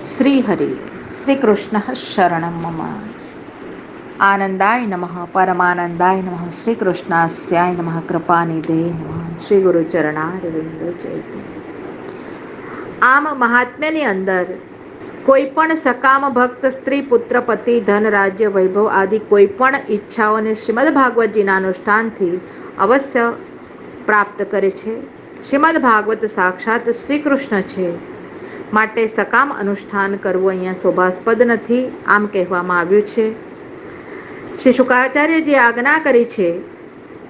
श्रीहरि श्रीकृष्णः शरणं मम। आनंदाय नमः, परमानंदाय नमः, श्रीकृष्णास्याय नमः, कृपानिधे नमः, શ્રી ગુરુ ચરણારવિંદ જયતે। આમ મહાત્મ્યની અંદર કોઈ પણ સકામ ભક્ત સ્ત્રી, પુત્ર, પતિ, ધન, રાજ્ય, વૈભવ આદિ કોઈ પણ ઈચ્છાઓને શ્રીમદ ભાગવતજીના અનુષ્ઠાનથી અવશ્ય પ્રાપ્ત કરે છે। શ્રીમદ ભાગવત સાક્ષાત શ્રી કૃષ્ણ છે, માટે સકામ અનુષ્ઠાન કરવું અહીંયા શોભાસ્પદ નથી, આમ કહેવામાં આવ્યું છે। શ્રી શુકાચાર્યજી આજ્ઞા કરી છે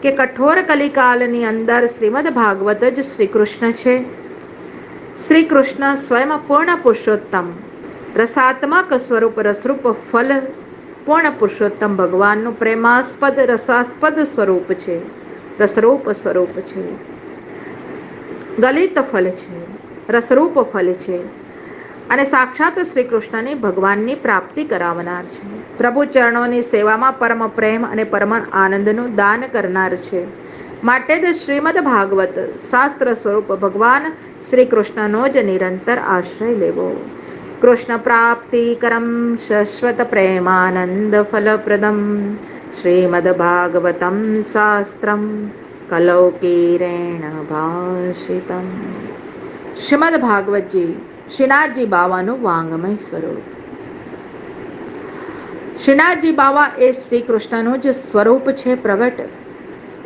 કે કઠોર કલિકાલની અંદર શ્રીમદ ભાગવત જ શ્રી કૃષ્ણ છે। શ્રી કૃષ્ણ સ્વયં પૂર્ણ પુરુષોત્તમ, રસાત્મક સ્વરૂપ, રસરૂપ ફલ, પૂર્ણ પુરુષોત્તમ ભગવાનનું પ્રેમાસ્પદ રસાસ્પદ સ્વરૂપ છે, રસરૂપ સ્વરૂપ છે, ગલિત ફલ છે, રસરૂપ ફલ છે અને સાક્ષાત શ્રી કૃષ્ણની ભગવાનની પ્રાપ્તિ કરાવનાર છે। પ્રભુ ચરણોની સેવામાં પરમ પ્રેમ અને પરમ આનંદનું દાન કરનાર છે, માટે જ શ્રીમદ ભાગવત શાસ્ત્ર સ્વરૂપ ભગવાન શ્રી કૃષ્ણનો જ નિરંતર આશ્રય લેવો। કૃષ્ણ પ્રાપ્તિ કરમ શાશ્વત પ્રેમાનંદ ફલપ્રદમ શ્રીમદ ભાગવતમ શાસ્ત્રમ કલૌકીરેણ ભાષિતમ। શ્રીમદ ભાગવતજી શ્રીનાથજી બાવાનું વાંગમય સ્વરૂપ। શ્રીનાથજી બાવા એ શ્રી કૃષ્ણનું જ સ્વરૂપ છે, પ્રગટ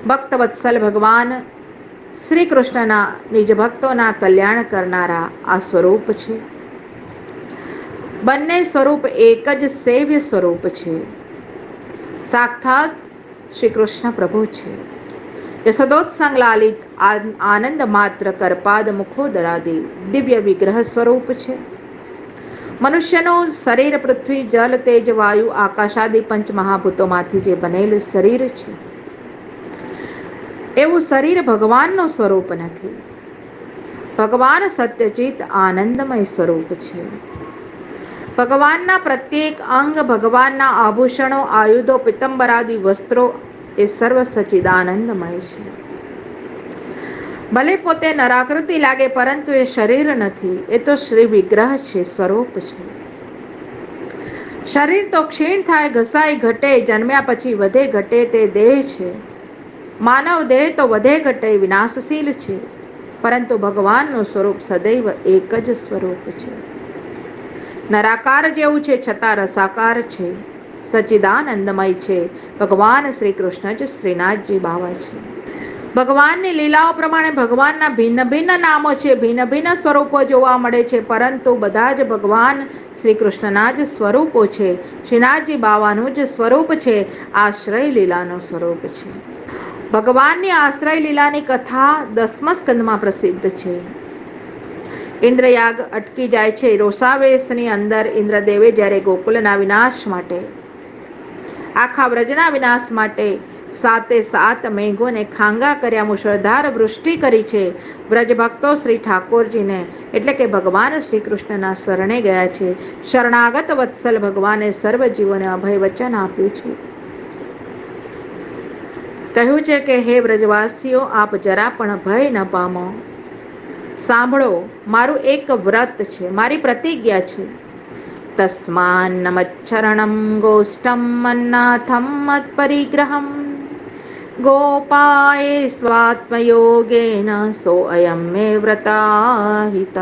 ભક્ત વત્સલ ભગવાન શ્રી કૃષ્ણના નિજ ભક્તોના કલ્યાણ કરનારા આ સ્વરૂપ છે। બંને સ્વરૂપ એક જ સેવ્ય સ્વરૂપ છે, સાક્ષાત શ્રી કૃષ્ણ પ્રભુ છે। યશોદોત્સંગ લાલિત આનંદ માત્ર કરપાદ મુખોદરાદિ દિવ્ય વિગ્રહ સ્વરૂપ છે। મનુષ્યનું શરીર પૃથ્વી, જલ, તેજ, વાયુ, આકાશાદિ પંચ મહાભૂતોમાંથી જે બનેલ શરીર છે, એવું શરીર ભગવાનનું સ્વરૂપ નથી। ભગવાન સત્યચિત આનંદમય સ્વરૂપ છે। ભગવાનના પ્રત્યેક અંગ, ભગવાનના આભૂષણો, આયુધો, પિત્તંબરાદિ વસ્ત્રો એ સર્વ સચ્ચિદાનંદમય છે। ભલે પોતે નરાકૃતિ લાગે, પરંતુ એ શરીર નથી, એ તો શ્રી વિગ્રહ છે, સ્વરૂપ છે। શરીર તો ક્ષીણ થાય, ઘસાય, ઘટે, જન્મ્યા પછી વધે ઘટે તે દેહ છે। માનવ દેહ તો વધે ઘટે વિનાશશીલ છે, પરંતુ ભગવાનનું સ્વરૂપ સદૈવ એક જ સ્વરૂપ છે। નરાકાર જેવું છે, છતાં રસાકાર છે, સચ્ચિદાનંદમય છે। ભગવાન શ્રી કૃષ્ણ જ શ્રીનાથજી બાવા છે। ભગવાનની લીલાઓ પ્રમાણે ભગવાનના ભિન્ન ભિન્ન નામો છે, ભિન્ન ભિન્ન સ્વરૂપો જોવા મળે છે, પરંતુ બધા જ ભગવાન શ્રી કૃષ્ણના જ સ્વરૂપો છે। શ્રીનાથજી બાવાનું જ સ્વરૂપ છે, આશ્રય લીલાનું સ્વરૂપ છે। ભગવાનની આશ્રય લીલાની કથા 10મા સ્કંદમાં પ્રસિદ્ધ છે। ઇન્દ્રયાગ અટકી જાય છે। રોષાવેશની અંદર ઇન્દ્રદેવે જ્યારે ગોકુલના વિનાશ માટે, આખા વ્રજના વિનાશ માટે 7 મેઘોને ખાંગા કર્યા, મુશળધાર વૃષ્ટિ કરી છે। વ્રજ ભક્તો શ્રી ઠાકોરજીને એટલે કે ભગવાન શ્રી કૃષ્ણના શરણે ગયા છે। શરણાગત વત્સલ ભગવાને સર્વ જીવોને અભય વચન આપ્યું છે। કહ્યું છે કે હે વ્રજવાસીઓ, આપ જરા પણ ભય ન પામો। સાંભળો, મારું એક વ્રત છે, મારી પ્રતિજ્ઞા છે। તસ્માન્ન મચ્છરણમ ગોષ્ઠમ મન્નાથમ મત્પરિગ્રહમ ગોપાએ સ્વાત્મયોગેન સો અયમ મે વ્રતાહિતઃ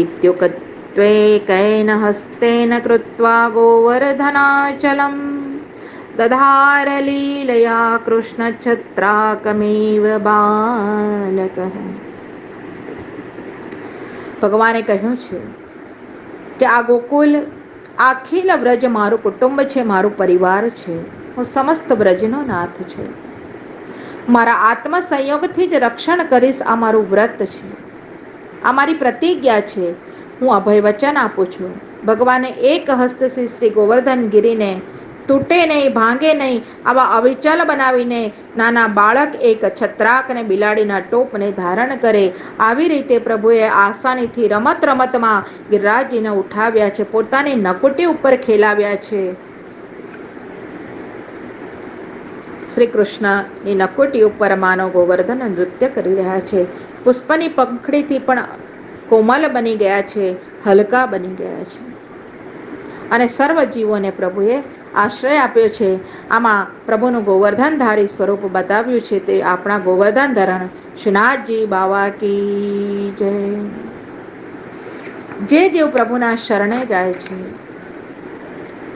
ઇત્યુક્ત્વૈકેન હસ્તેન કૃત્વા ગોવર્ધનાચલમ દધાર લીલયા કૃષ્ણ છત્રાકમિવ બાલકઃ। ભગવાને કહ્યું છે કે આ ગોકુલ, અખિલ વ્રજ મારું કુટુંબ છે, મારું પરિવાર છે। હું સમસ્ત વ્રજનો નાથ છું। મારા આત્મ સંયોગથી જ રક્ષણ કરીશ, આ મારું વ્રત છે, આ મારી પ્રતિજ્ઞા છે। હું અભય વચન આપું છું। ભગવાને એક હસ્તથી શ્રી ગોવર્ધન ગિરીને તૂટે નહીં, ભાંગે નહીં, આવા અવિચલ બનાવીને નાના બાળક એક છત્રાકને બિલાડીના ટોપને ધારણ કરે, આવી રીતે પ્રભુએ આસાનીથી રમત રમતમાં ગિરિરાજજીને ઉઠાવ્યા છે, પોતાની નકુટી ઉપર ખેલાવ્યા છે। શ્રી કૃષ્ણની નકુટી ઉપર માનવ ગોવર્ધન નૃત્ય કરી રહ્યા છે। પુષ્પની પંખડીથી પણ કોમલ બની ગયા છે, હલકા બની ગયા છે. અને સર્વ જીવોને પ્રભુએ આશ્રય આપ્યો છે. આમાં પ્રભુનું ગોવર્ધનધારી સ્વરૂપ બતાવ્યું છે. તે આપણા ગોવર્ધન ધરણ શ્રીનાથજી બાવા કી જય. જે જીવ પ્રભુના શરણે જાય છે,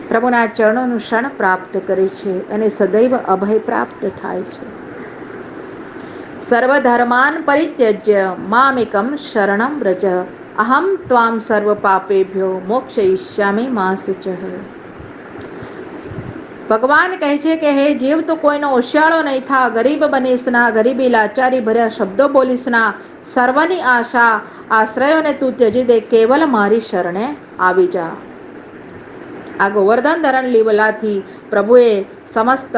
પ્રભુના ચરણોનું શરણ પ્રાપ્ત કરે છે અને સદૈવ અભય પ્રાપ્ત થાય છે. સર્વધર્માન પરિત્યજ્ય મામેકમ શરણમ વ્રજ અહમ ત્વામ સર્વ પાપેભ્યો મોક્ષયિષ્યામિ મા શુચઃ. ભગવાન કહે છે કે હે જીવ, તું કોઈનો ઓશિયાળો નહીં થા, ગરીબ બનીશ ના, ગરીબી લાચારી ભર્યા શબ્દો બોલીશ ના, સર્વની આશા આશ્રયોને તું ત્યજી દે, કેવલ મારી શરણે આવી જા. આ ગોવર્ધન ધરણ લીલાથી પ્રભુએ સમસ્ત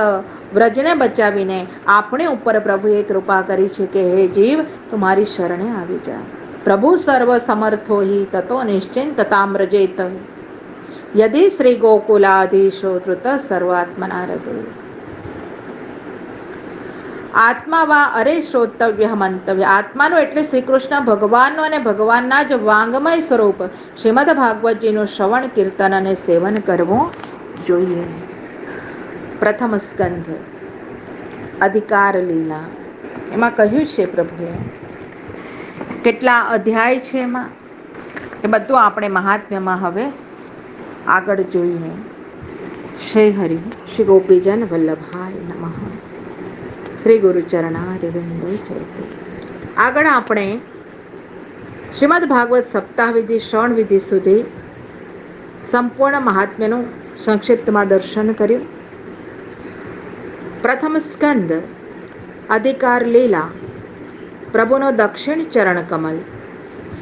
વ્રજને બચાવીને આપણી ઉપર પ્રભુએ કૃપા કરી છે કે હે જીવ, તું મારી શરણે આવી જા. પ્રભુ સર્વ સમર્થો હિ તતો નિશ્ચિંતતામ વ્રજેત યદિ શ્રી ગોકુલાધીશો ધૃત સર્વાત્મના હૃદય. આત્મા વા અરે શ્રોતવ્ય મંતવ્ય. આત્માનું એટલે શ્રી કૃષ્ણ ભગવાનનું અને ભગવાનના જ વાંગમય સ્વરૂપ શ્રીમદ ભાગવતજીનું શ્રવણ, કીર્તન અને સેવન કરવું જોઈએ. પ્રથમ સ્કંધ અધિકાર લીલા. એમાં કહ્યું છે પ્રભુએ કેટલા અધ્યાય છે એમાં, એ બધું આપણે મહાત્મ્યમાં હવે આગળ જોઈએ. શ્રી હરિ શ્રી ગોપીજન વલ્લભાય નમઃ. શ્રી ગુરુચરણારવિંદો જયતે. આગળ આપણે શ્રીમદ ભાગવત સપ્તાહ વિધિ, શ્રવણ વિધિ સુધી સંપૂર્ણ મહાત્મ્યનું સંક્ષિપ્તમાં દર્શન કર્યું. પ્રથમ સ્કંદ અધિકાર લીલા. પ્રભુનો દક્ષિણ ચરણ કમલ.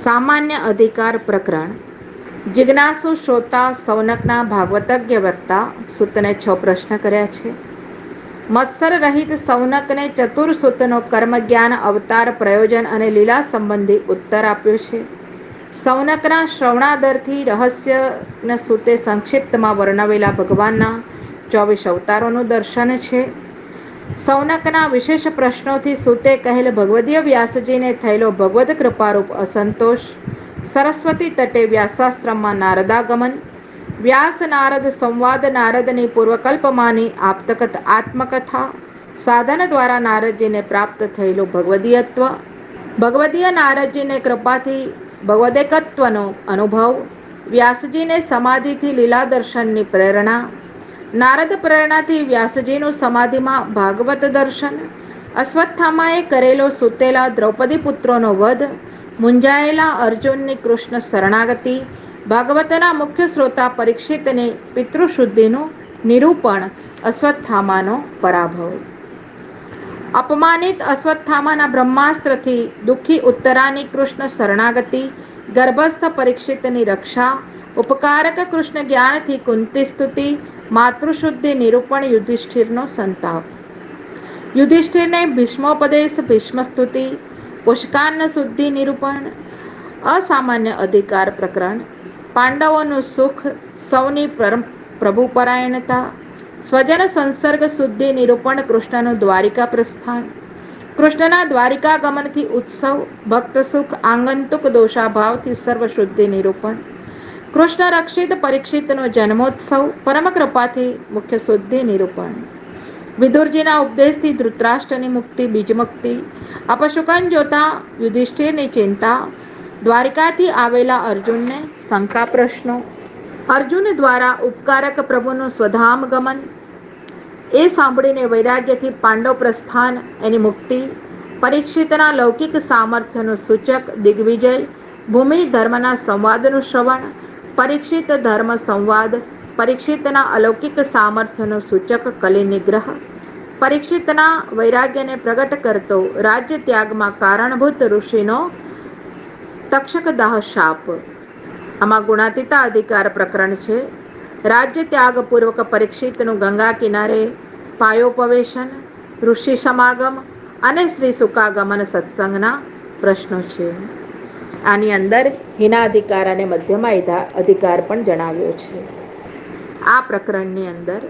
સામાન્ય અધિકાર પ્રકરણ. જિજ્ઞાસુ શ્રોતા સૌનકના ભાગવતજ્ઞ વક્તા સૂતને 6 પ્રશ્ન કર્યા છે. મત્સર રહિત સૌનકને ચતુર સૂતનો કર્મ જ્ઞાન, અવતાર, પ્રયોજન અને લીલા સંબંધી ઉત્તર આપ્યો છે. સૌનકના શ્રવણાદરથી રહસ્યને સૂતે સંક્ષિપ્તમાં વર્ણવેલા ભગવાનના 24 અવતારોનું દર્શન છે. સૌનકના વિશેષ પ્રશ્નોથી સૂતે કહેલ ભગવદીય વ્યાસજીને થયેલો ભગવદ કૃપારૂપ અસંતોષ, સરસ્વતી તટે વ્યાસાશ્રમમાં નારદાગમન, વ્યાસ નારદ સંવાદ, નારદની પૂર્વકલ્પમાંની આત્મકથા, સાધન દ્વારા નારદજીને પ્રાપ્ત થયેલું ભગવદીયત્વ, ભગવદીય નારદજીને કૃપાથી ભગવદેકત્વનો અનુભવ, વ્યાસજીને સમાધિથી લીલા દર્શનની પ્રેરણા, નારદ પ્રેરણાથી વ્યાસજીનું સમાધિમાં ભાગવત દર્શન, અશ્વત્થામાએ કરેલો સૂતેલા દ્રૌપદી પુત્રોનો વધ, મૂંઝાયેલા અર્જુનની કૃષ્ણ શરણાગતિ, ભાગવતના મુખ્ય શ્રોતા પરીક્ષિતની પિતૃશુદ્ધિનું નિરૂપણ, અશ્વત્થામાનો પરાભવ, અપમાનિત અશ્વત્થામાના બ્રહ્માસ્ત્રથી દુઃખી ઉત્તરાની કૃષ્ણ શરણાગતિ, ગર્ભસ્થ પરીક્ષિતની રક્ષા, ઉપકારક કૃષ્ણ જ્ઞાનથી કુંતી સ્તુતિ, માતૃશુદ્ધિ નિરૂપણ, યુધિષ્ઠિરનો સંતાપ, યુધિષ્ઠિરને ભીષ્મોપદેશ, ભીષ્મ સ્તુતિ, પુષ્કાન્ન શુદ્ધિ નિરૂપણ, અસામાન્ય અધિકાર પ્રકરણ, પાંડવોનું સુખ, સૌની પ્રભુપરાયણતા, સ્વજન સંસર્ગ શુદ્ધિ નિરૂપણ, કૃષ્ણનું દ્વારિકા પ્રસ્થાન, કૃષ્ણના દ્વારિકા ગમનથી ઉત્સવ, ભક્ત સુખ, આંગંતુક દોષાભાવથી સર્વશુદ્ધિ નિરૂપણ, કૃષ્ણ રક્ષિત પરીક્ષિતનો જન્મોત્સવ, પરમ કૃપાથી મુખ્ય શુદ્ધિ નિરૂપણ, વિદુરજીના ઉપદેશથી ધૃતરાષ્ટ્રની મુક્તિ, બીજમુક્તિ, અપશુકન જોતા યુધિષ્ઠિરની ચિંતા, દ્વારિકાથી આવેલા અર્જુનને શંકા પ્રશ્નો, અર્જુન દ્વારા ઉપકારક પ્રભુનું સ્વધામ ગમન, એ સાંભળીને વૈરાગ્યથી પાંડવ પ્રસ્થાન, એની મુક્તિ, પરીક્ષિતના લૌકિક સામર્થ્યનું સૂચક દિગ્વિજય, ભૂમિ ધર્મના સંવાદનું શ્રવણ, પરીક્ષિત ધર્મ સંવાદ, પરીક્ષિતના અલૌકિક સામર્થ્યનું સૂચક કલિ નિગ્રહ, પરીક્ષિતના વૈરાગ્યને પ્રગટ કરતો રાજ્ય ત્યાગમાં કારણભૂત ઋષિનો તક્ષકદાહ શાપ. આમાં ગુણાતીતા અધિકાર પ્રકરણ છે. રાજ્ય ત્યાગ પૂર્વક પરીક્ષિતનું ગંગા કિનારે પાયોપવેશન, ઋષિ સમાગમ અને શ્રી સુકાગમન સત્સંગના પ્રશ્નો છે. આની અંદર હીનાધિકાર અને મધ્યમા અધિકાર પણ જણાવ્યો છે. આ પ્રકરણની અંદર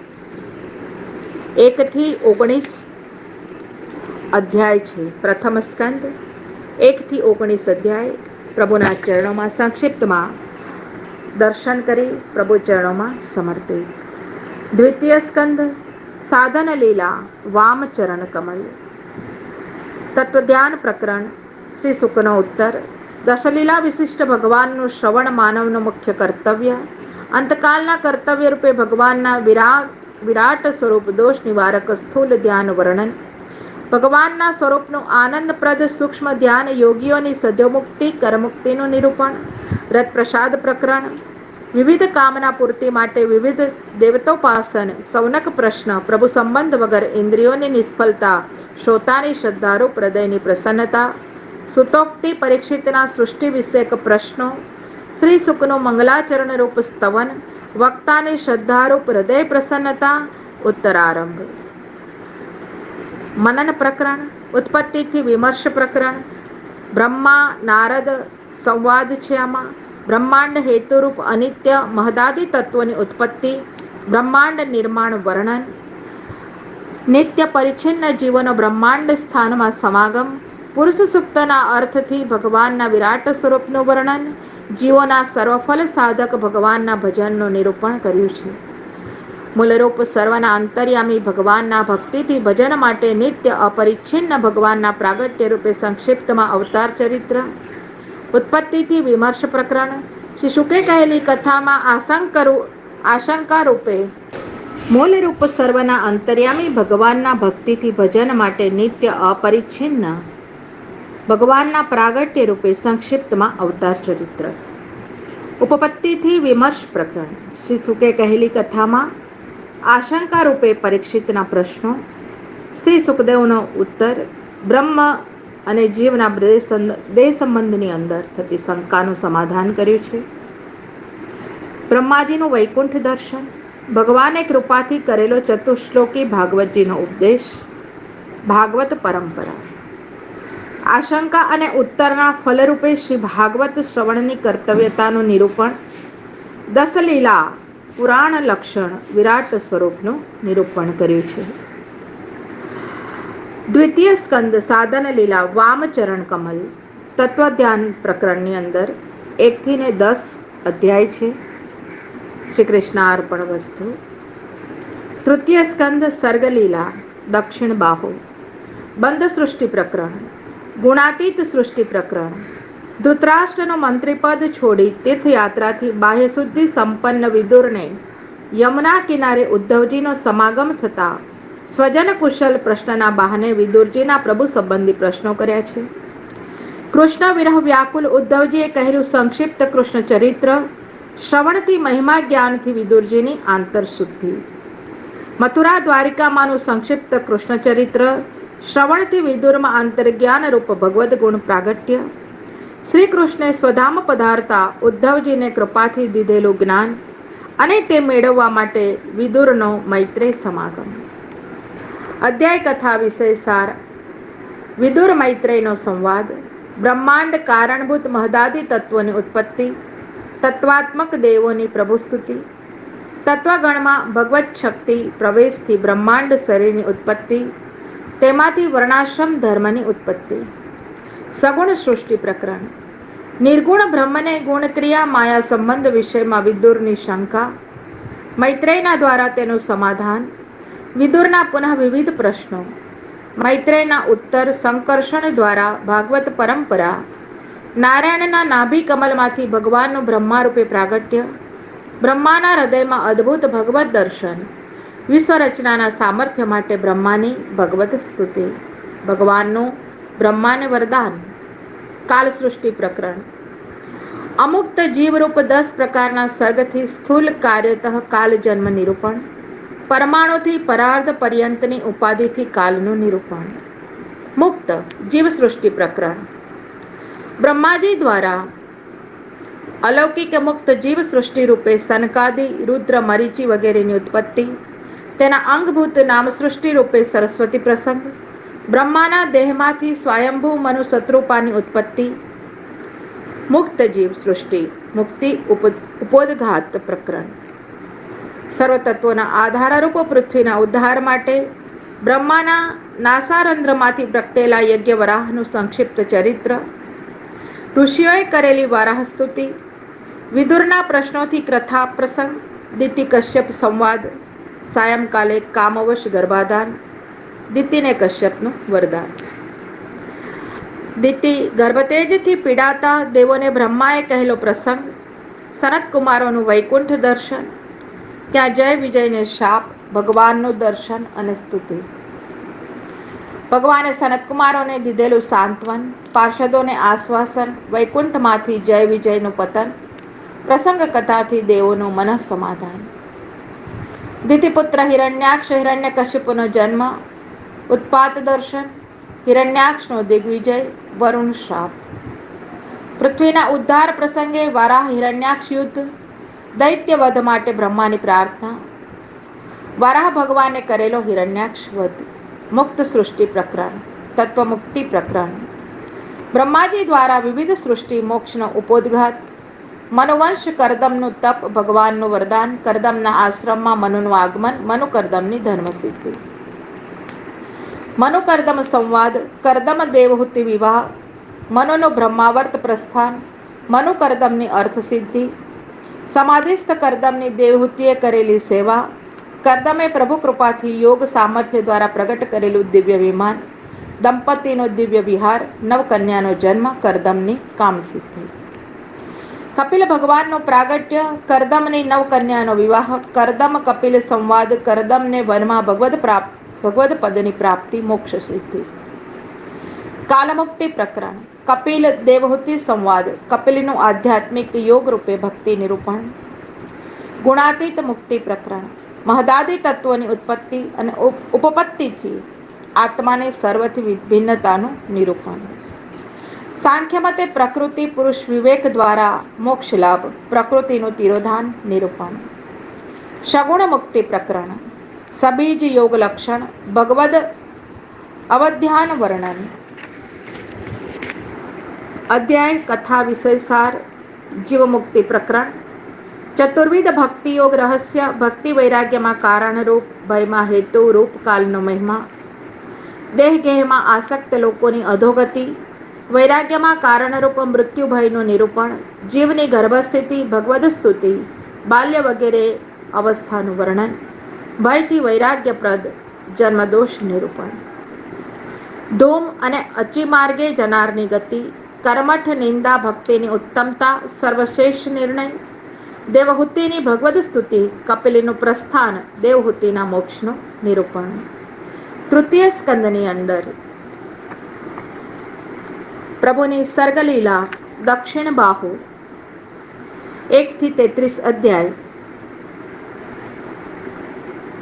1 થી 19 અધ્યાય છે. પ્રથમ સ્કંદ 1 થી 19 અધ્યાય. પ્રભુના ચરણોમાં સંક્ષિપ્તમાં દર્શન કરી પ્રભુ ચરણોમાં સમર્પિત. દ્વિતીય સ્કંદ સાધન લીલા વામચરણ કમલ. તત્વધ્યાન પ્રકરણ શ્રી શુકનો ઉત્તર. દશલીલા વિશિષ્ટ ભગવાનનું શ્રવણ માનવનું મુખ્ય કર્તવ્ય. અંતકાલના કર્તવ્ય રૂપે ભગવાનના વિરાટ સ્વરૂપ દોષ નિવારક સ્થૂલ ધ્યાન વર્ણન. ભગવાનના સ્વરૂપનું આનંદપ્રદ સૂક્ષ્મ ધ્યાન યોગીઓની સદ્યોમુક્તિ કરમુક્તિનું નિરૂપણ. રથપ્રસાદ પ્રકરણ. વિવિધ કામના પૂર્તિ માટે વિવિધ દેવતોપાસન. સૌનક પ્રશ્ન. પ્રભુ સંબંધ વગર ઇન્દ્રિયોની નિષ્ફળતા. શ્રોતાની શ્રદ્ધારૂપ હૃદયની પ્રસન્નતા. સુતોક્તિ પરીક્ષિતના સૃષ્ટિ વિષયક પ્રશ્નો. શ્રી શુકનું મંગલાચરણ રૂપ સ્તવન. વક્તાની શ્રદ્ધારૂપ હૃદય પ્રસન્નતા. ઉત્તરારંભ. મનન પ્રકરણ. ઉત્પત્તિથી વિમર્શ પ્રકરણ. બ્રહ્મા નારદ સંવાદ છે આમાં. બ્રહ્માંડ હેતુરૂપ અનિત્ય મહદાદિ તત્વોની ઉત્પત્તિ. બ્રહ્માંડ નિર્માણ વર્ણન. નિત્ય પરિચ્છિન્ન જીવોનો બ્રહ્માંડ સ્થાનમાં સમાગમ. પુરુષ સૂક્તના અર્થથી ભગવાનના વિરાટ સ્વરૂપનું વર્ણન. જીવોના સર્વફલ સાધક ભગવાનના ભજનનું નિરૂપણ કર્યું છે. મૂળરૂપ સર્વના અંતર્યામી ભગવાનના ભક્તિથી ભજન માટે નિત્ય અપરિચ્છિન્ન ભગવાનના પ્રાગટ્ય રૂપે સંક્ષિપ્તમાં અવતાર ચરિત્ર. ઉત્પત્તિથી વિમર્શ પ્રકરણ. શ્રી શુકે કહેલી કથામાં આશંકા રૂપે મૂળરૂપ સર્વના અંતર્યામી ભગવાનના ભક્તિથી ભજન માટે નિત્ય અપરિચ્છિન્ન ભગવાનના પ્રાગટ્ય રૂપે સંક્ષિપ્તમાં અવતાર ચરિત્ર. ઉપપત્તિથી વિમર્શ પ્રકરણ. શ્રી શુકે કહેલી કથામાં આશંકા રૂપે પરીક્ષિતના પ્રશ્નો. શ્રી સુખદેવનો ઉત્તર. બ્રહ્મ અને જીવના દેહ સંબંધની અંદર થતી શંકાનું સમાધાન કર્યું છે. બ્રહ્માજીનું વૈકુંઠ દર્શન. ભગવાને કૃપાથી કરેલો ચતુશ્લોકી ભાગવતજીનો ઉપદેશ. ભાગવત પરંપરા. આશંકા અને ઉત્તરના ફલરૂપે શ્રી ભાગવત શ્રવણની કર્તવ્યતાનું નિરૂપણ. દશલીલા પુરાણ લક્ષણ વિરાટ સ્વરૂપનું નિરૂપણ કર્યું છે. દ્વિતીય સ્કંદ સાધન લીલા વામચરણ કમલ. તત્વધ્યાન પ્રકરણની અંદર 1 થી 10 અધ્યાય છે. શ્રી કૃષ્ણાર્પણ વસ્તુ. તૃતીય સ્કંદ સર્ગલીલા દક્ષિણ બાહુ. બંધ સૃષ્ટિ પ્રકરણ. ગુણાતીત સૃષ્ટિ પ્રકરણ. ધૃતરાષ્ટ્રનું મંત્રીપદ છોડી તીર્થયાત્રાથી બાહ્ય શુદ્ધિ સંપન્ન વિદુરને યમુના કિનારે ઉદ્ધવજીનો સમાગમ થતા સ્વજન કુશલ પ્રશ્નના બહાને વિદુરજીના પ્રભુ સંબંધી પ્રશ્નો કર્યા છે. કૃષ્ણ વિરહ વ્યાકુલ ઉદ્ધવજીએ કહેલું સંક્ષિપ્ત કૃષ્ણ ચરિત્ર શ્રવણથી મહિમા જ્ઞાનથી વિદુરજીની આંતરશુદ્ધિ. મથુરા દ્વારિકામાંનું સંક્ષિપ્ત કૃષ્ણ ચરિત્ર શ્રવણથી વિદુરમાં આંતરજ્ઞાન રૂપ ભગવદ્ ગુણ પ્રાગટ્ય. શ્રી કૃષ્ણે સ્વધામ પધારતા ઉદ્ધવજીને કૃપાથી દીધેલું જ્ઞાન અને તે મેળવવા માટે વિદુરનો મૈત્રેય સમાગમ. અધ્યાય કથા વિષય સાર. વિદુર મૈત્રેયનો સંવાદ. બ્રહ્માંડ કારણભૂત મહદાદિ તત્વોની ઉત્પત્તિ. તત્વાત્મક દેવોની પ્રભુસ્તુતિ. તત્વગણમાં ભગવત શક્તિ પ્રવેશથી બ્રહ્માંડ શરીરની ઉત્પત્તિ. તેમાંથી વર્ણાશ્રમ ધર્મની ઉત્પત્તિ. સગુણ સૃષ્ટિ પ્રકરણ. નિર્ગુણ બ્રહ્મને ગુણક્રિયા માયા સંબંધ વિષયમાં વિદુરની શંકા. મૈત્રેયના દ્વારા તેનું સમાધાન. વિદુરના પુનઃ વિવિધ પ્રશ્નો. મૈત્રેયના ઉત્તર સંકર્ષણ દ્વારા ભાગવત પરંપરા. નારાયણના નાભિ કમલમાંથી ભગવાનનું બ્રહ્મારૂપે પ્રાગટ્ય. બ્રહ્માના હૃદયમાં અદ્ભુત ભગવત દર્શન. વિશ્વરચનાના સામર્થ્ય માટે બ્રહ્માની ભગવત સ્તુતિ. ભગવાનનું બ્રહ્માને વરદાન. કાલ સૃષ્ટિ પ્રકરણ. અમુક્ત જીવરૂપ 10 પ્રકારના સર્ગથી સ્થૂલ કાર્યતઃ કાલ જન્મ નિરૂપણ. પરમાણુથી પરાર્ધ પર્યંતની ઉપાધિથી કાલનું નિરૂપણ. મુક્ત જીવ સૃષ્ટિ પ્રકરણ. બ્રહ્માજી દ્વારા અલૌકિક મુક્ત જીવ સૃષ્ટિ રૂપે સનકાદિ રુદ્ર મરીચી વગેરેની ઉત્પત્તિ. તેના અંગભૂત નામ સૃષ્ટિ રૂપે સરસ્વતી પ્રસંગ. બ્રહ્માના દેહમાંથી સ્વયંભૂ મનુ શત્રુપાની ઉત્પત્તિ. મુક્ત જીવ સૃષ્ટિ મુક્તિ ઉપોદઘાત પ્રકરણ. સર્વતત્વોના આધારરૂપ પૃથ્વીના ઉદ્ધાર માટે બ્રહ્માના નાસારંધ્રમાંથી પ્રગટેલા યજ્ઞ વરાહનું સંક્ષિપ્ત ચરિત્ર. ઋષિઓએ કરેલી વારાહ સ્તુતિ, વિદુરના પ્રશ્નોથી કથા પ્રસંગ, દિતિ કશ્યપ સંવાદ, સાયંકાલે કામવશ ગર્ભાધાન, દિતિને કશ્યપનું વરદાન. દિતિ ગર્ભતેજથી પીડાતા દેવોને બ્રહ્માએ કહેલો પ્રસંગ, સનત કુમારોનું વૈકુંઠ દર્શન, ત્યાં જય વિજયને શાપ, ભગવાનનું દર્શન અને સ્તુતિ. ભગવાને સનતકુમારોને દીધેલું સાંત્વન, પાર્ષદોને આશ્વાસન, વૈકુંઠમાંથી જય વિજયનું પતન, પ્રસંગ કથાથી દેવોનું મનઃ સમાધાન. દિતિપુત્ર હિરણ્યાક્ષ હિરણ્યકશિપુનો જન્મ, ઉત્પાત દર્શન, હિરણ્યાક્ષનો દિગ્વિજય, વરુણ શ્રાપ. પૃથ્વીના ઉદ્ધાર પ્રસંગે વારાહ હિરણ્યાક્ષ યુદ્ધ, દૈત્ય વધ માટે બ્રહ્માની પ્રાર્થના, વારાહ ભગવાને કરેલો હિરણ્યાક્ષ વધ. મુક્ત સૃષ્ટિ પ્રકરણ, તત્વમુક્તિ પ્રકરણ. બ્રહ્માજી દ્વારા વિવિધ સૃષ્ટિ મોક્ષનો ઉપોદ્ઘાત, મનુવંશ કરદમનું તપ, ભગવાનનું વરદાન, કરદમના આશ્રમમાં મનુનું આગમન, મનુ કરદમની ધર્મસિદ્ધિ. મનુ કરદમ સંવાદ, કરદમ દેવહૂતિ વિવાહ, મનુનું બ્રહ્માવર્ત પ્રસ્થાન, મનુ કરદમની અર્થસિદ્ધિ, સમાધિસ્થ કરદમની દેવહૂતિએ કરેલી સેવા, કરદમે પ્રભુ કૃપાથી યોગ સામર્થ્ય દ્વારા પ્રગટ કરેલું દિવ્ય વિમાન, દંપતીનો દિવ્ય વિહાર, નવકન્યાનો જન્મ, કરદમની કામસિદ્ધિ. કપિલ ભગવાનનું પ્રાગટ્ય, કરદમની નવકન્યાનો વિવાહ, કરદમ કપિલ સંવાદ, કરદમને વનમાં ભગવદ પદની પ્રાપ્તિ, મોક્ષ સિદ્ધિ. કાલમુક્તિ પ્રકરણ, કપિલ દેવહૂતિ સંવાદ, કપિલનું આધ્યાત્મિક યોગ રૂપે ભક્તિ નિરૂપણ. ગુણાતીત મુક્તિ પ્રકરણ, મહદાદી તત્વોની ઉત્પત્તિ અને ઉપપત્તિથી આત્માની સર્વથી ભિન્નતાનું નિરૂપણ. સાંખ્યમતે પ્રકૃતિ પુરુષ વિવેક દ્વારા મોક્ષ લાભ, પ્રકૃતિનું તિરોધાન નિરૂપણ. સગુણ મુક્તિ પ્રકરણ, સબીજ યોગ લક્ષણ, ભગવદ અવધ્યાન વર્ણન. અધ્યાય કથા વિષય સાર, જીવમુક્તિ પ્રકરણ, ચતુર્વિધ ભક્તિ યોગ રહસ્ય, ભક્તિ વૈરાગ્યમાં કારણરૂપ, ભયમાં હેતુ રૂપ, કાલનો મહિમા, દેહ ગેહમાં આસક્ત લોકોની અધોગતિ, વૈરાગ્યમાં કારણરૂપ મૃત્યુ ભયનું નિરૂપણ, જીવની ગર્ભસ્થિતિ, ભગવદ સ્તુતિ, બાલ્ય વગેરે અવસ્થાનું વર્ણન, ભયથી વૈરાગ્યપ્રદ જન્મદોષ નિરૂપણ. ધૂમ અને અચિમાર્ગે જનારની ગતિ, કર્મઠ નિંદા ભક્તિની ઉત્તમતા, સર્વશ્રેષ્ઠ નિર્ણય, દેવહૂતિની ભગવદ સ્તુતિ, કપિલનું પ્રસ્થાન, દેવહૂતિના મોક્ષનું નિરૂપણ. તૃતીય સ્કંદની અંદર પ્રભુની સર્ગલીલા, દક્ષિણ બાહુ, 1 થી 33 અધ્યાય.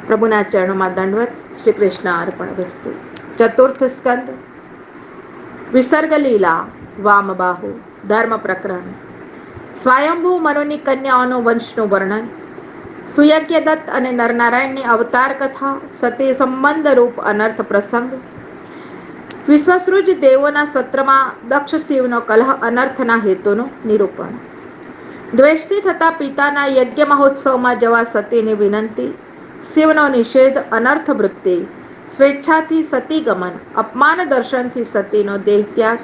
પ્રભુના ચરણોમાં દંડવત. શ્રી કૃષ્ણ અર્પણમસ્તુ. ચતુર્થ સ્કંદ, વિસર્ગ લીલા, વામબાહુ, ધર્મ પ્રકરણ, સ્વયંભૂ મનુની કન્યાઓનું વંશનું વર્ણન, સુયજ્ઞદત્ત અને નરનારાયણની અવતાર કથા, સતી સંબંધ રૂપ અનર્થ પ્રસંગ, વિશ્વસૃજ દેવોના સત્રમાં દક્ષ શિવનો કલહ, અનર્થના હેતુનું નિરૂપણ. દ્વેષથી થતા પિતાના યજ્ઞ મહોત્સવમાં જવા સતીની વિનંતી, શિવનો નિષેધ, અનર્થ વૃત્તિ, સ્વેચ્છાથી સતી ગમન, અપમાન દર્શનથી સતીનો દેહ ત્યાગ,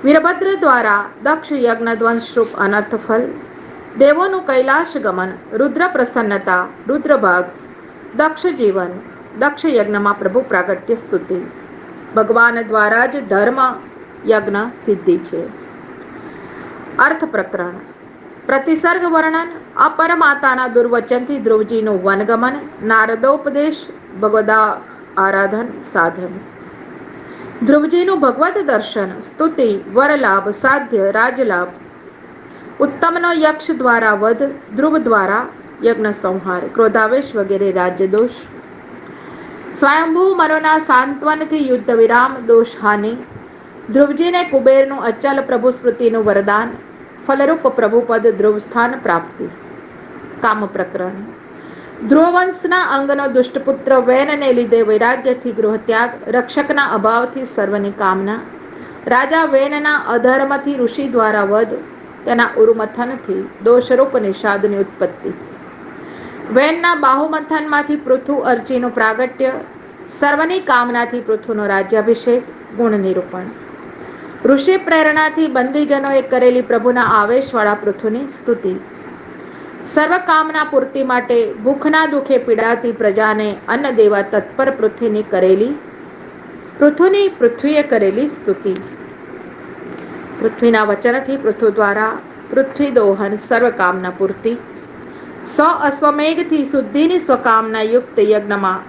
વીરભદ્ર દ્વારા દક્ષ યજ્ઞ ધ્વંસરૂપ અનર્થ ફલ, દેવોનું કૈલાશ ગમન, રુદ્ર પ્રસન્નતા, રુદ્રભાગ, દક્ષ જીવન, દક્ષ યજ્ઞમાં પ્રભુ પ્રાગટ્ય સ્તુતિ, ભગવાન દ્વારા જ ધર્મ યજ્ઞ સિદ્ધિ છે. અર્થ પ્રકરણ, પ્રતિસર્ગ વર્ણન, અપર માતાના દુર્વચનથી ધ્રુવજીનું વનગમન, નારદોપદેશ, ભગવદા આરાધન સાધન, ધ્રુવજીનું ભગવદ દર્શન, સ્તુતિ, વરલાભ, સાધ્ય, રાજલાભ, ઉત્તમનો યક્ષ દ્વારા વધ, ધ્રુવ દ્વારા યજ્ઞ સંહાર, ક્રોધાવેશ વગેરે રાજ્યદોષ, સ્વયંભૂ મનુના સાંત્વનથી યુદ્ધ વિરામ, દોષ હાનિ, ધ્રુવજીને કુબેરનું અચલ પ્રભુ સ્મૃતિનું વરદાન, ફલરૂપ પ્રભુપદ ધ્રુવ સ્થાન પ્રાપ્તિ. કામ પ્રકરણ, ધ્રુવવંશના અંગનો દુષ્ટપુત્ર વેનને લીધે વૈરાગ્યથી ગૃહત્યાગ, રક્ષકના અભાવથી સર્વની કામના, રાજા વેનના અધર્મથી ઋષિ દ્વારા વધ, તેના ઉરુમથનથી દોષરૂપ નિષાદની ઉત્પત્તિ, વેનના બાહુમથનમાંથી પૃથુ અર્ચીનું પ્રાગટ્ય, સર્વની કામનાથી પૃથુનો રાજ્યાભિષેક, ગુણ નિરૂપણ. ઋષિ પ્રેરણાથી બંદીજનોએ કરેલી પ્રભુના આવેશવાળા પૃથુની સ્તુતિ. સર્વ કામના પૂર્તિ માટે ભૂખના દુઃખે પીડાતી પ્રજાને અન્ન દેવા તત્પર પૃથ્વીએ કરેલી સ્તુતિ. પૃથ્વીના વચનથી પૃથુ દ્વારા પૃથ્વી દોહન સર્વ કામના પૂર્તિ. 100 અશ્વમેઘથી શુદ્ધિની સ્વકામના યુક્ત યજ્ઞમાં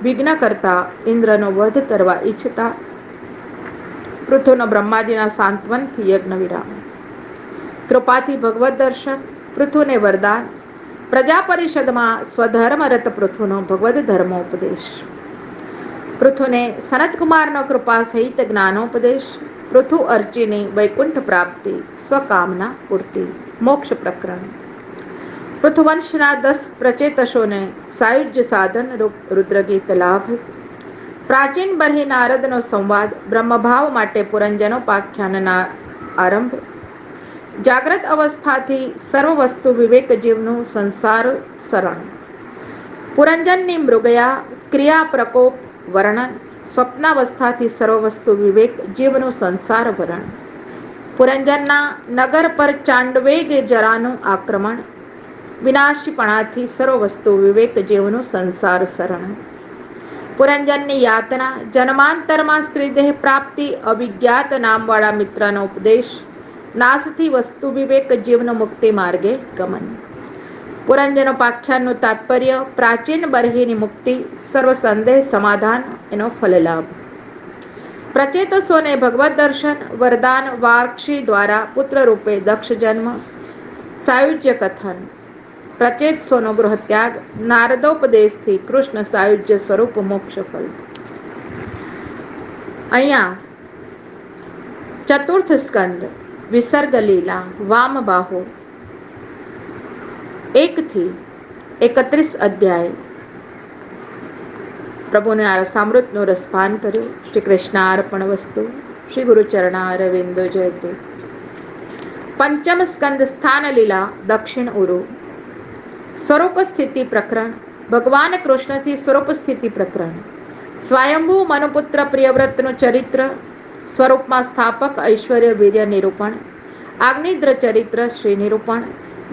વિઘ્ન કરતા ઇન્દ્રનો વધ કરવા ઈચ્છતા પૃથુનો બ્રહ્માજીના સાંત્વનથી યજ્ઞ વિરામ. કૃપાથી ભગવત દર્શન પૃથુને વરદાન. પ્રજા પરિષદમાં સ્વધર્મરત પૃથુનો ભગવદ ધર્મોપદેશ. પૃથુને સનતકુમારનો કૃપા સહિત જ્ઞાનોપદેશ. પૃથુ અર્ચિની વૈકુંઠ પ્રાપ્તિ સ્વકામના પૂર્તિ. મોક્ષ પ્રકરણ. પૃથુવંશના 10 પ્રચેતસોને સાયુજ્ય સાધન રૂપ રુદ્રગીત લાભ. પ્રાચીન બરહી નારદનો સંવાદ બ્રહ્મભાવ માટે પુરંજનોપાખ્યાનના આરંભ. જાગ્રત અવસ્થાથી સર્વ વસ્તુ વિવેક જીવનું સંસાર શરણ. પુરંજનની મૃગયા ક્રિયા પ્રકોપ વર્ણન. સ્વપ્નાવસ્થાથી સર્વ વસ્તુ વિવેક જીવનું સંસાર ભરણ. પુરંજનના નગર પર ચાંડવેગ જરાનું આક્રમણ. વિનાશીપણાથી સર્વ વસ્તુ વિવેક જીવનું સંસાર શરણ. પુરંજનની યાતના જન્માંતરમાં સ્ત્રીદેહ પ્રાપ્તિ અવિજ્ઞાત નામવાળા મિત્રનો ઉપદેશ. નાશથી વસ્તુ વિવેક જીવનો મુક્તિ માર્ગે ગમન. પુરંજનોપાખ્યાનનું તાત્પર્ય પ્રાચીન બરહીની મુક્તિ સર્વ સંદેહ સમાધાન એનો ફલલાભ. પ્રચેતસોને ભગવત દર્શન વરદાન વાર્ક્ષી દ્વારા પુત્ર રૂપે દક્ષ જન્મ. સાયુજ્ય કથન પ્રચેતસોનો ગૃહત્યાગ નારદોપદેશથી કૃષ્ણ સાયુજ્ય સ્વરૂપ મોક્ષ ફલ. અહીંયા ચતુર્થ સ્કંદ વિસર્ગ લીલા વામબાહુ 1 થી 31 અધ્યાય. પ્રભુને આ રસામૃતનું રસપાન કર્યું. શ્રી કૃષ્ણાર્પણ વસ્તુ. શ્રી ગુરુચરણારવિંદો જયતે. પંચમ સ્કંદ સ્થાન લીલા દક્ષિણ ઉરુ. સ્વરૂપ સ્થિતિ પ્રકરણ. ભગવાન કૃષ્ણથી સ્વરૂપ સ્થિતિ પ્રકરણ. સ્વયંભૂ મનુપુત્ર પ્રિયવ્રતનું ચરિત્ર. સ્વરૂપમાં સ્થાપક ઐશ્વર્ય વીર્ય નિરૂપણ. આગ્નિદ્ર ચરિત્ર શ્રી નિરૂપણ.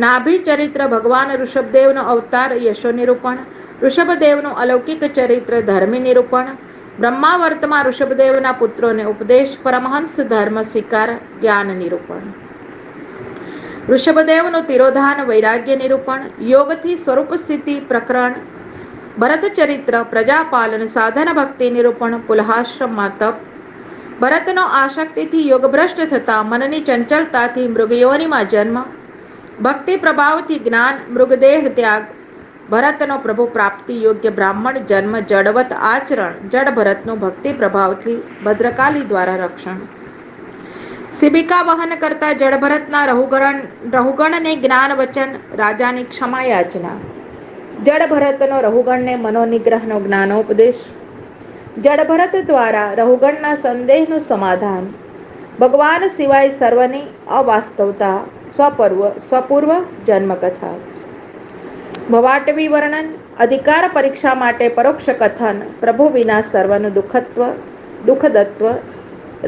નાભી ચરિત્ર ભગવાન ઋષભદેવનો અવતાર યશો નિરૂપણ. ઋષભદેવનું અલૌકિક ચરિત્ર ધર્મી નિરૂપણ. બ્રહ્માવર્તમાં ઋષભદેવના પુત્રોને ઉપદેશ પરમહંસ ધર્મ સ્વીકાર જ્ઞાન નિરૂપણ. ઋષભદેવનું તિરોધાન વૈરાગ્ય નિરૂપણ. યોગથી સ્વરૂપ સ્થિતિ પ્રકરણ. ભરત ચરિત્ર પ્રજાપાલન સાધન ભક્તિ નિરૂપણ. પુલહાશ્રમમાં તપ. ભરતનો આસક્તિથી યોગભ્રષ્ટ થતા મનની ચંચલતાથી મૃગયોનિમાં જન્મ. ભક્તિ પ્રભાવથી જ્ઞાન મૃગદેહ ત્યાગ. ભરતનો પ્રભુ પ્રાપ્તિ યોગ્ય બ્રાહ્મણ જન્મ. જડવત આચરણ જડ ભરતનું ભક્તિ પ્રભાવથી ભદ્રકાલી દ્વારા રક્ષણ. શિબિકા વહન કરતા જડ ભરતના રહુગણને જ્ઞાન વચન રાજાની ક્ષમા યાચના. જડ ભરતનો રહુગણને મનોનિગ્રહનો જ્ઞાનોપદેશ. જડ ભરત દ્વારા રહુગણના સંદેહનું સમાધાન. ભગવાન સિવાય સર્વની અવાસ્તવતા. સ્વપૂર્વ જન્મકથા. ભવાટવી વર્ણન. અધિકાર પરીક્ષા માટે પરોક્ષ કથન. પ્રભુ વિના સર્વનું દુઃખદત્વ.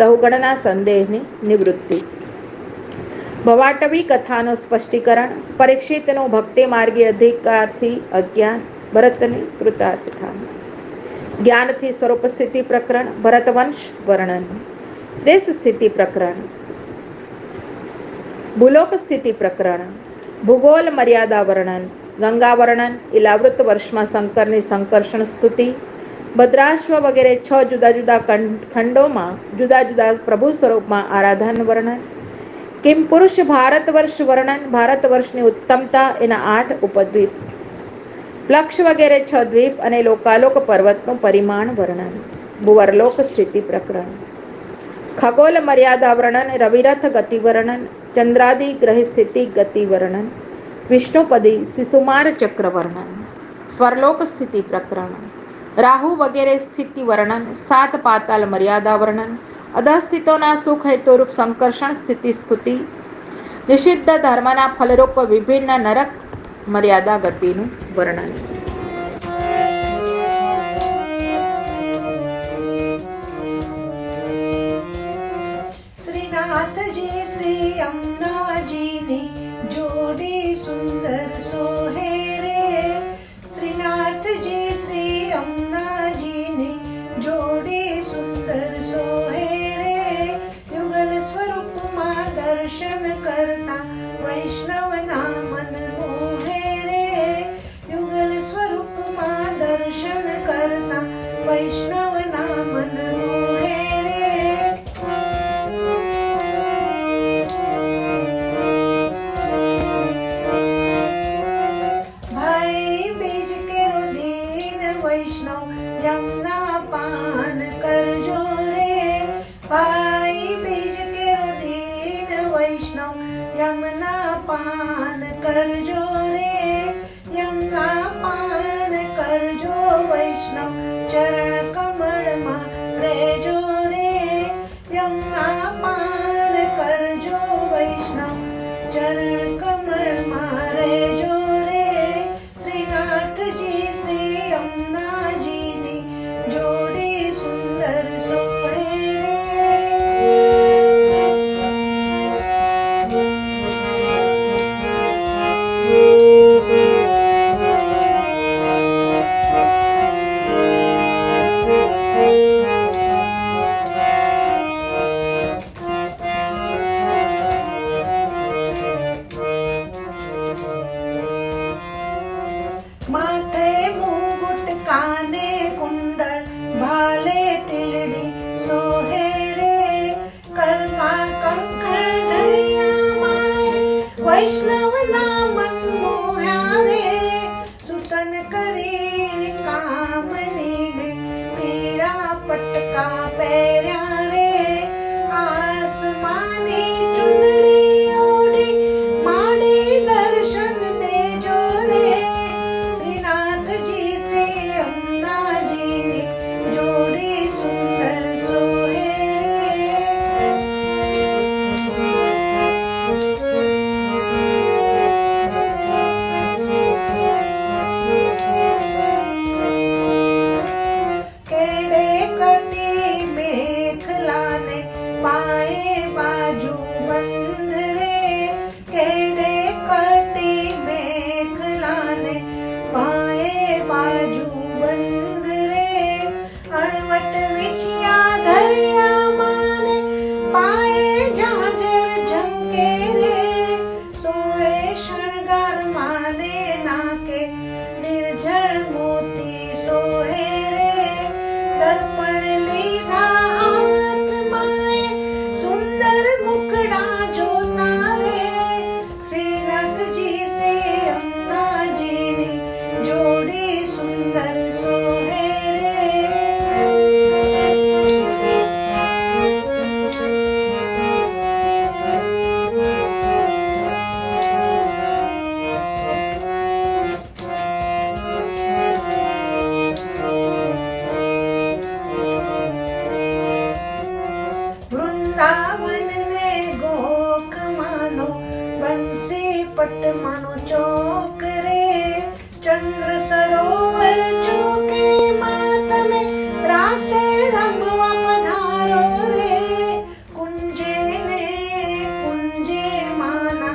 રહુગણના સંદેહની નિવૃત્તિ. ભવાટવી કથાનું સ્પષ્ટીકરણ. પરીક્ષિતનું ભક્તિ માર્ગી અધિકારથી અજ્ઞાન. ભરતની કૃતાર્થતા. જ્ઞાનથી સ્વરૂપ સ્થિતિ પ્રકરણ. ભરતવંશ વર્ણન. દેશ સ્થિતિ પ્રકરણ. ભૂલોક સ્થિતિ પ્રકરણ. ભૂગોલ મર્યાદા વર્ણન. ગંગા વર્ણન. ઇલાવૃત વર્ષમાં શંકરની સંકર્ષણ સ્તુતિ. ભદ્રાશ્વ વગેરે 6 જુદા જુદા ખંડોમાં જુદા જુદા પ્રભુ સ્વરૂપમાં આરાધન વર્ણન. કિમ પુરુષ ભારતવર્ષ વર્ણન. ભારતવર્ષની ઉત્તમતા. એના 8 ઉપદ્વીપ. પ્લક્ષ વગેરે 6 દ્વીપ અને લોકાલોક પર્વતનું પરિમાણ વર્ણન. ભુવરલોક સ્થિતિ પ્રકરણ. ખગોલ મર્યાદા વર્ણન. રવિરથ ગતિ વર્ણન. ચંદ્રાદિ ગ્રહ સ્થિતિ ગતિ વર્ણન. વિષ્ણુપદી શિશુમાર ચક્ર વર્ણન. સ્વરલોક સ્થિતિ પ્રકરણ. રાહુ વગેરે સ્થિતિ વર્ણન. 7 પાતાલ મર્યાદા વર્ણન. અધસ્થિતોના સુખ હેતુરૂપ સંકર્ષણ સ્થિતિ સ્તુતિ. નિષિદ્ધ ધર્મના ફલરૂપ વિભિન્ન નરક મર્યાદા ગતિનું વર્ણન. શ્રી करजो रे, यमुना पान करजो वैष्णव चरण कमल में रेजो रे, यमुना पान करजो वैष्णव चरण कमल में रेजो रे। श्रीनाथ जी श्री यमुना जी नी जोड़ी सुंदर सोहे रे। माथे मुकुट काने कुंडल भाले टिलडी सोहे रे, करमा कंकण धरिया माए वैष्णव नामन मोहा रे। सुतन करी कामनी ने पीड़ा पटका पैर्या रे, आसमानी चुनड़ी ओढ़ी माड़ी दर्शन देजो रे। श्रीनाथ जी से यमुना जी ने जोड़ी सुंदर सोहे केड़े कटी मेखला ने पाए बाजू बंद रे, केड़े कटी मेखला ने पाए बाजू बंद रे। अणवट विचिया धरिया माने पाए झांझर झमके रे, सोळे शृंगार माने नाके निर्जल मोती सोहे रे। दर्पण लीधा हाथ माए सुंदर मुखड़ा जोता रे, श्रीनाथ जी से यमुना जी नी जोड़ी सुंदर सोहे रे। वृंदावन ने गोख मानो बंसी पट मानो चौक रे, चंद्र सरोवर चौके मातमे रासे रमवा पधारो रे। कुंजे ने कुंजे माना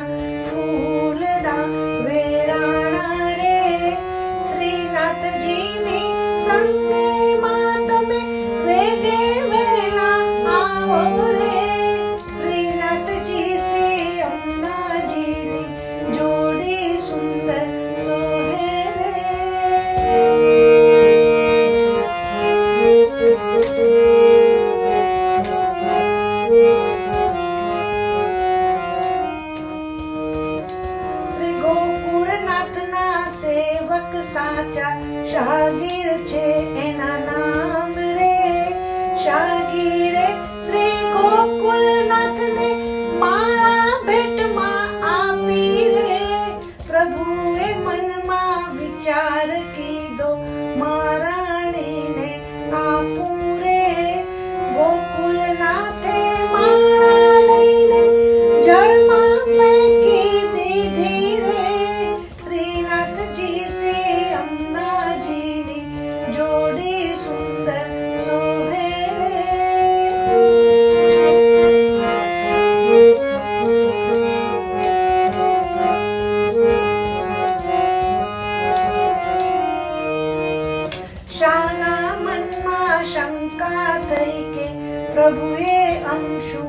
फूलड़ा वेराणा रे, श्रीनाथ जी ने संगे मातमे वेगे वेला आवो रे। श्रीनाथ जी श्री यमुना जी नी जोड़ी सुंदर सोहे श्री गोकुळनाथ ना सेवक साचा शागिर छे एना नाम रे। शागिरे श्री गोकुलनाथ ने माळा भेट में आपी रे, प्रभुए मन में विचार कीधो महाराणी ने आपू रे। गोकुलनाथे माळा लईने जल में फेंकी दीधी रे, श्रीनाथ जी श्री यमुना जी नी जोड़ी सुंदर सोहे શાના મનમાં શંકા થઈ કે પ્રભુએ અંશુ